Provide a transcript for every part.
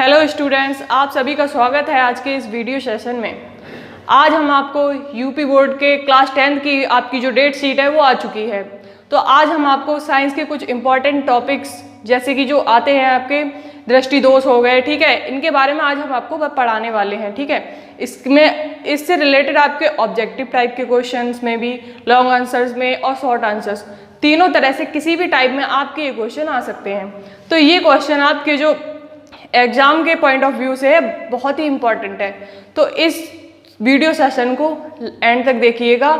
Hello students, आप सभी का स्वागत है आज के इस वीडियो सेशन में। आज हम आपको यूपी बोर्ड के क्लास 10 की आपकी जो डेट शीट है वो आ चुकी है। तो आज हम आपको साइंस के कुछ इंपॉर्टेंट टॉपिक्स जैसे कि जो आते हैं आपके दृष्टि दोष हो गए, ठीक है, इनके बारे में आज हम आपको पढ़ाने वाले हैं। ठीक है, इसमें इससे रिलेटेड आपके ऑब्जेक्टिव टाइप के क्वेश्चंस में भी, लॉन्ग आंसर्स में और शॉर्ट आंसर्स, तीनों तरह से किसी भी टाइप में आपके ये क्वेश्चन आ सकते हैं। तो ये क्वेश्चन आपके जो एग्जाम के पॉइंट ऑफ व्यू से बहुत ही इम्पॉर्टेंट है। तो इस वीडियो सेशन को एंड तक देखिएगा।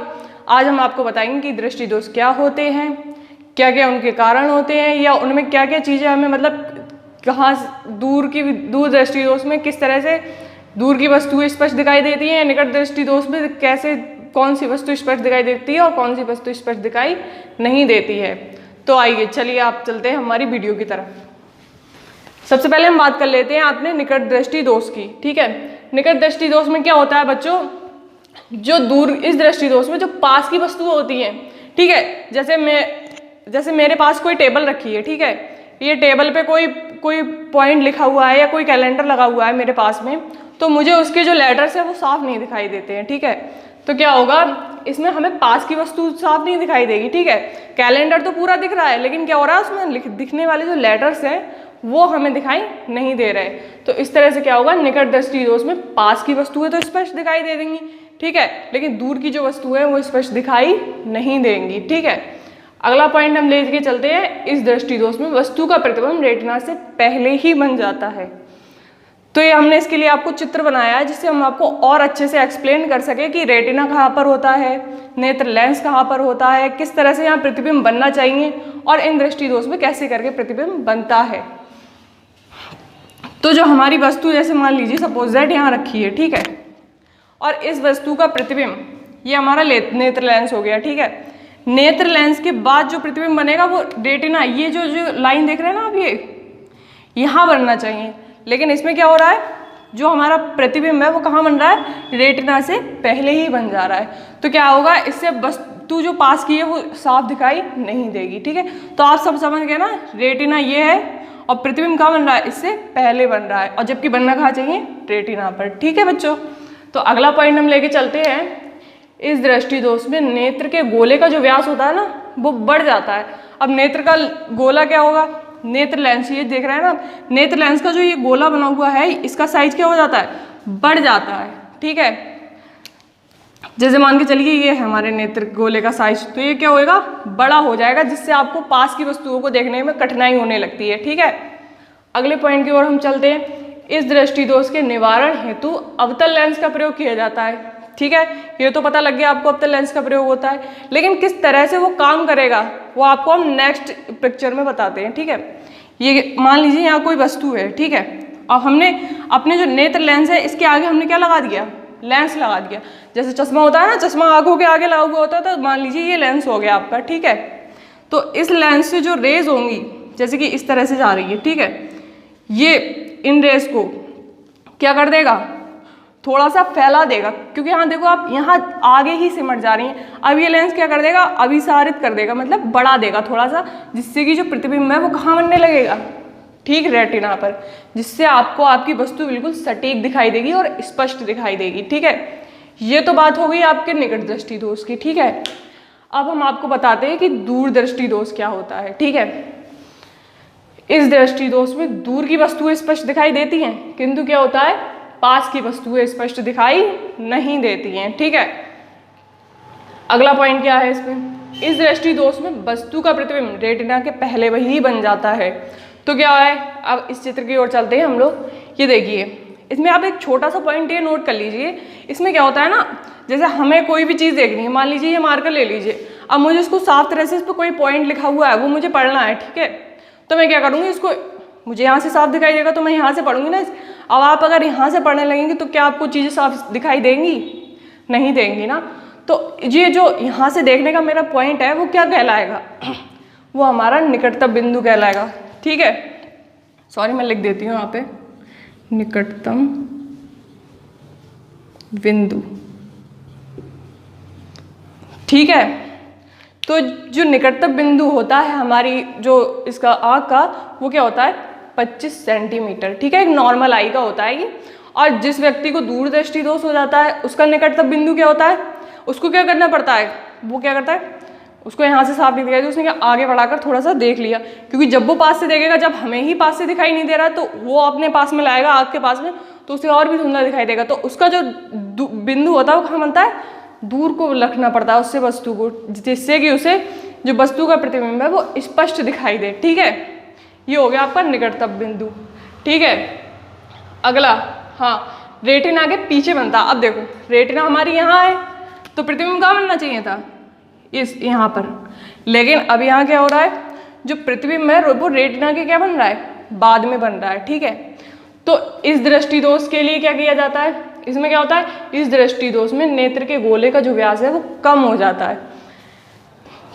आज हम आपको बताएंगे कि दृष्टि दोष क्या होते हैं, क्या क्या उनके कारण होते हैं, या उनमें क्या क्या चीज़ें हमें मतलब कहाँ दूर दृष्टि दोष में किस तरह से दूर की वस्तु स्पष्ट दिखाई देती है, निकट दृष्टि दोष में कैसे कौन सी वस्तु स्पष्ट दिखाई देती है और कौन सी वस्तु स्पष्ट दिखाई नहीं देती है। तो आइए चलिए आप चलते हैं हमारी वीडियो की तरफ। सबसे पहले हम बात कर लेते हैं आपने निकट दृष्टि दोष की। ठीक है, निकट दृष्टि दोष में क्या होता है बच्चों, जो दूर इस दृष्टि दोष में जो पास की वस्तु होती हैं, ठीक है, जैसे मेरे पास कोई टेबल रखी है, ठीक है, ये टेबल पे कोई पॉइंट लिखा हुआ है या कोई कैलेंडर लगा हुआ है मेरे पास में, तो मुझे उसके जो लेटर्स है वो साफ नहीं दिखाई देते हैं। ठीक है, तो क्या होगा, इसमें हमें पास की वस्तु साफ नहीं दिखाई देगी। ठीक है, कैलेंडर तो पूरा दिख रहा है लेकिन क्या हो रहा है, उसमें दिखने वाले जो लेटर्स हैं वो हमें दिखाई नहीं दे रहे। तो इस तरह से क्या होगा, निकट दृष्टि दोष में पास की वस्तुएं तो स्पष्ट दिखाई दे देंगी, ठीक है, लेकिन दूर की जो वस्तु है वो स्पष्ट दिखाई नहीं देंगी। ठीक है, अगला पॉइंट हम लेके चलते हैं। इस दृष्टि दोष में वस्तु का प्रतिबिंब रेटिना से पहले ही बन जाता है। तो ये हमने इसके लिए आपको चित्र बनाया है जिससे हम आपको और अच्छे से एक्सप्लेन कर सके कि रेटिना कहाँ पर होता है, नेत्र लेंस कहाँ पर होता है, किस तरह से यहाँ प्रतिबिंब बनना चाहिए और इन दृष्टि दोष में कैसे करके प्रतिबिंब बनता है। तो जो हमारी वस्तु जैसे मान लीजिए सपोज दैट यहाँ रखी है, ठीक है, और इस वस्तु का प्रतिबिंब ये हमारा नेत्र लेंस हो गया। ठीक है, नेत्र लेंस के बाद जो प्रतिबिंब बनेगा वो रेटिना, ये जो लाइन देख रहे हैं ना आप, ये यहाँ बनना चाहिए, लेकिन इसमें क्या हो रहा है, जो हमारा प्रतिबिंब है वो कहाँ बन रहा है, रेटिना से पहले ही बन जा रहा है। तो क्या होगा, इससे वस्तु जो पास की है वो साफ दिखाई नहीं देगी। ठीक है, तो आप सब समझ गए ना, रेटिना ये है और प्रतिबिंब कहाँ बन रहा है, इससे पहले बन रहा है, और जबकि बनना कहाँ चाहिए, रेटिना पर। ठीक है बच्चों, तो अगला पॉइंट हम लेके चलते हैं। इस दृष्टि दोष में नेत्र के गोले का जो व्यास होता है ना वो बढ़ जाता है। अब नेत्र का गोला क्या होगा, नेत्र लेंस, ये देख रहे हैं ना, नेत्र लेंस का जो ये गोला बना हुआ है इसका साइज क्या हो जाता है, बढ़ जाता है। ठीक है, जैसे मान के चलिए ये है हमारे नेत्र गोले का साइज, तो ये क्या होएगा, बड़ा हो जाएगा, जिससे आपको पास की वस्तुओं को देखने में कठिनाई होने लगती है। ठीक है, अगले पॉइंट की ओर हम चलते हैं। इस दृष्टि दोष के निवारण हेतु अवतल लेंस का प्रयोग किया जाता है। ठीक है, ये तो पता लग गया आपको अवतल लेंस का प्रयोग होता है, लेकिन किस तरह से वो काम करेगा वो आपको हम नेक्स्ट पिक्चर में बताते हैं। ठीक है, ये मान लीजिए यहाँ कोई वस्तु है, ठीक है, अब हमने अपने जो नेत्र लेंस है इसके आगे हमने क्या लगा दिया, लेंस लगा दिया। जैसे चश्मा होता है ना, चश्मा आंखों के आगे लगा हुआ होता है, तो मान लीजिए ये लेंस हो गया आपका। ठीक है, तो इस लेंस से जो रेज होंगी जैसे कि इस तरह से जा रही है, ठीक है, ये इन रेज को क्या कर देगा, थोड़ा सा फैला देगा, क्योंकि यहाँ देखो आप यहाँ आगे ही सिमट जा रही हैं। अब ये लेंस क्या कर देगा, अभिसारित कर देगा, मतलब बढ़ा देगा थोड़ा सा, जिससे कि जो प्रतिबिंब है वो कहाँ बनने लगेगा, ठीक, रेटिना पर, जिससे आपको आपकी वस्तु बिल्कुल सटीक दिखाई देगी और स्पष्ट दिखाई देगी। ठीक है, ये तो बात हो गई आपके निकट दृष्टि दोष की। ठीक है, अब हम आपको बताते हैं कि दूर दृष्टि दोष क्या होता है। ठीक है, इस दृष्टि दोष में दूर की वस्तुएं स्पष्ट दिखाई देती हैं, किंतु क्या होता है, पास की वस्तुएं स्पष्ट दिखाई नहीं देती हैं। ठीक है, अगला पॉइंट क्या है इसमें, इस दृष्टि दोष में वस्तु का प्रतिबिंब रेटिना के पहले वही बन जाता है। तो क्या है, अब इस चित्र की ओर चलते हैं हम लोग। ये देखिए, इसमें आप एक छोटा सा पॉइंट ये नोट कर लीजिए। इसमें क्या होता है ना, जैसे हमें कोई भी चीज़ देखनी है, मान लीजिए ये मार्कर ले लीजिए, अब मुझे इसको साफ तरह से इस पर कोई पॉइंट लिखा हुआ है वो मुझे पढ़ना है। ठीक है, तो मैं क्या करूँगी, इसको मुझे यहाँ से साफ दिखाई देगा तो मैं यहाँ से पढ़ूंगी ना। अब आप अगर यहाँ से पढ़ने लगेंगे तो क्या आपको चीज़ें साफ दिखाई देंगी, नहीं देंगी ना। तो ये जो यहाँ से देखने का मेरा पॉइंट है वो क्या कहलाएगा, वो हमारा निकटतम बिंदु कहलाएगा। ठीक है, सॉरी मैं लिख देती हूँ यहाँ पे, निकटतम बिंदु। ठीक है, तो जो निकटतम बिंदु होता है हमारी जो इसका आँख का, वो क्या होता है, 25 सेंटीमीटर, ठीक है। एक नॉर्मल आई का होता है ये। और जिस व्यक्ति को दूरदृष्टि दोष हो जाता है उसका निकटतम बिंदु क्या होता है, उसको क्या करना पड़ता है, वो क्या करता है, उसको यहाँ से साफ नहीं दिखाई दे, उसने क्या आगे बढ़ाकर थोड़ा सा देख लिया, क्योंकि जब वो पास से देखेगा, जब हमें ही पास से दिखाई नहीं दे रहा तो वो अपने पास में लाएगा आग के पास में, तो उसे और भी धुंधला दिखाई देगा। तो उसका जो बिंदु होता है वो कहाँ बनता है, दूर को रखना पड़ता है उससे वस्तु को, जिससे कि उसे जो वस्तु का प्रतिबिंब है वो स्पष्ट दिखाई दे, ठीक है। ये हो गया आपका निकटतम बिंदु, ठीक है। अगला, हाँ, रेटिना के पीछे बनता। अब देखो रेटिना हमारी यहाँ है तो प्रतिबिंब कहाँ बनना चाहिए था, इस यहाँ पर, लेकिन अब यहाँ क्या हो रहा है, जो प्रतिबिंब है वो रेटिना के क्या बन रहा है, बाद में बन रहा है, ठीक है। तो इस दृष्टि दोष के लिए क्या किया जाता है, इसमें क्या होता है, इस दृष्टि दोष में नेत्र के गोले का जो व्यास है वो कम हो जाता है।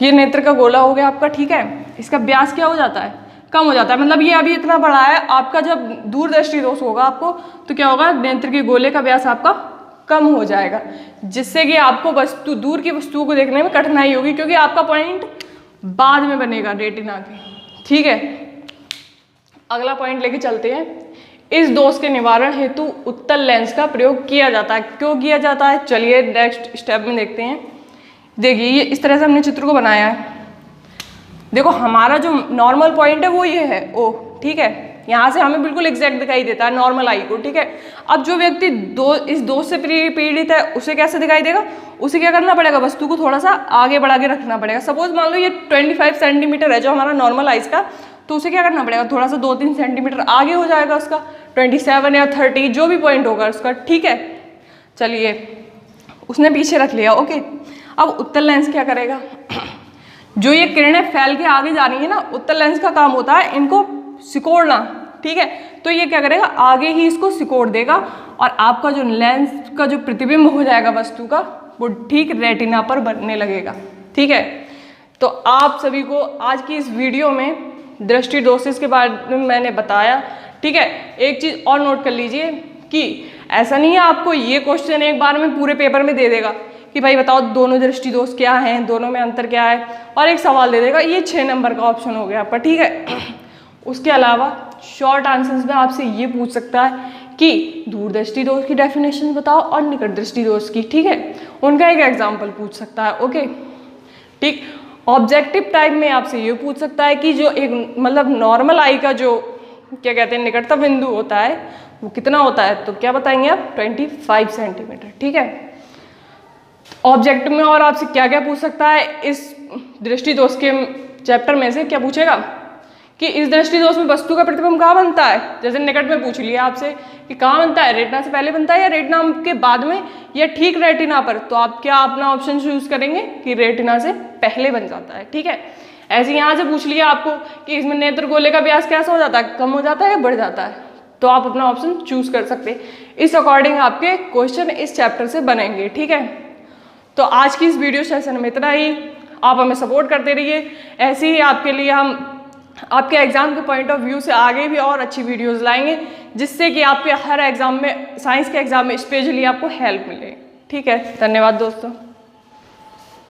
ये नेत्र का गोला हो गया आपका, ठीक है, इसका व्यास क्या हो जाता है, कम हो जाता है। मतलब ये अभी इतना बड़ा है, आपका जब दूरदृष्टि दोष होगा आपको तो क्या होगा, नेत्र के गोले का व्यास आपका कम हो जाएगा, जिससे कि आपको वस्तु, दूर की वस्तुओं को देखने में कठिनाई होगी, क्योंकि आपका पॉइंट बाद में बनेगा रेटिना के, ठीक है। अगला पॉइंट लेके चलते हैं। इस दोष के निवारण हेतु उत्तल लेंस का प्रयोग किया जाता है। क्यों किया जाता है, चलिए नेक्स्ट स्टेप में देखते हैं। देखिए ये इस तरह से हमने चित्र को बनाया है। देखो हमारा जो नॉर्मल पॉइंट है वो ये है ओ, ठीक है, यहाँ से हमें बिल्कुल एग्जैक्ट दिखाई देता है नॉर्मल आई को, ठीक है। अब जो व्यक्ति इस दोष से पीड़ित है उसे कैसे दिखाई देगा, उसे क्या करना पड़ेगा, वस्तु को थोड़ा सा आगे बढ़ा के रखना पड़ेगा। सपोज मान लो ये 25 सेंटीमीटर है जो हमारा नॉर्मल आइज का, तो उसे क्या करना पड़ेगा, थोड़ा सा 2-3 सेंटीमीटर आगे हो जाएगा उसका, 27 या 30 जो भी पॉइंट होगा उसका, ठीक है। चलिए उसने पीछे रख लिया, ओके। अब उत्तल लेंस क्या करेगा, जो ये किरणें फैल के आगे जा रही है ना, उत्तल लेंस का काम होता है इनको सिकोड़ना, ठीक है। तो ये क्या करेगा, आगे ही इसको सिकोड़ देगा और आपका जो लेंस का जो प्रतिबिंब हो जाएगा वस्तु का वो ठीक रेटिना पर बनने लगेगा, ठीक है। तो आप सभी को आज की इस वीडियो में दृष्टि दोष के बारे में मैंने बताया, ठीक है। एक चीज़ और नोट कर लीजिए कि ऐसा नहीं है आपको ये क्वेश्चन एक बार में पूरे पेपर में दे देगा कि भाई बताओ दोनों दृष्टि दोष क्या हैं, दोनों में अंतर क्या है, और एक सवाल दे देगा, ये 6 नंबर का ऑप्शन हो गया आपका, ठीक है। उसके अलावा शॉर्ट आंसर्स में आपसे ये पूछ सकता है कि दूरदृष्टि दोष की डेफिनेशन बताओ और निकट दृष्टि दोष की, ठीक है, उनका एक एग्जाम्पल पूछ सकता है, ओके, ठीक। ऑब्जेक्टिव टाइप में आपसे ये पूछ सकता है कि जो एक मतलब नॉर्मल आई का जो क्या कहते हैं निकटतम बिंदु होता है वो कितना होता है, तो क्या बताएंगे आप, 25 सेंटीमीटर, ठीक है। ऑब्जेक्टिव में और आपसे क्या क्या पूछ सकता है, इस दृष्टि दोष के चैप्टर में से क्या पूछेगा कि इस दृष्टि दोष में वस्तु का प्रतिबिंब कहाँ बनता है, जैसे निकट में पूछ लिया आपसे कि कहाँ बनता है, रेटिना से पहले बनता है या रेटिना के बाद में या ठीक रेटिना पर, तो आप क्या अपना ऑप्शन चूज करेंगे कि रेटिना से पहले बन जाता है, ठीक है। ऐसे यहाँ से पूछ लिया आपको कि इसमें नेत्र गोले का व्यास कैसा हो जाता है, कम हो जाता है या बढ़ जाता है, तो आप अपना ऑप्शन चूज कर सकते हैं। इस अकॉर्डिंग आपके क्वेश्चन इस चैप्टर से बनेंगे, ठीक है। तो आज की इस वीडियो सेशन में इतना ही। आप हमें सपोर्ट करते रहिए, ऐसे ही आपके लिए हम आपके एग्जाम के पॉइंट ऑफ व्यू से आगे भी और अच्छी वीडियोस लाएंगे, जिससे कि आपके हर एग्जाम में, साइंस के एग्जाम में स्पेशली आपको हेल्प मिले, ठीक है। धन्यवाद दोस्तों।